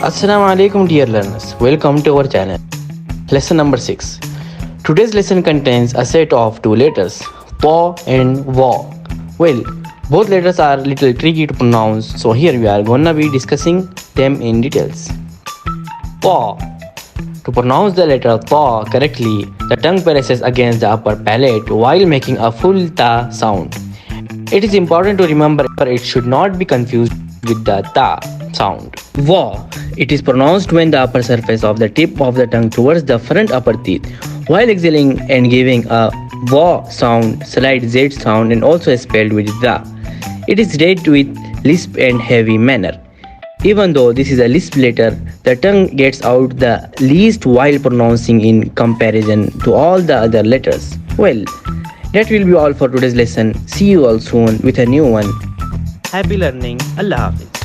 Assalamu alaikum dear learners, welcome to our channel. Lesson number 6. Today's lesson contains a set of two letters, paw and wa. Well, both letters are little tricky to pronounce, so here we are gonna be discussing them in details. Paw. To pronounce the letter paw correctly, the tongue presses against the upper palate while making a full ta sound. It is important to remember it should not be confused with the ta sound. Wa. It is pronounced when the upper surface of the tip of the tongue towards the front upper teeth. While exhaling and giving a wa sound, slight z sound and also spelled with the. It is read with lisp and heavy manner. Even though this is a lisp letter, the tongue gets out the least while pronouncing in comparison to all the other letters. Well, that will be all for today's lesson. See you all soon with a new one. Happy learning. Allah Hafiz.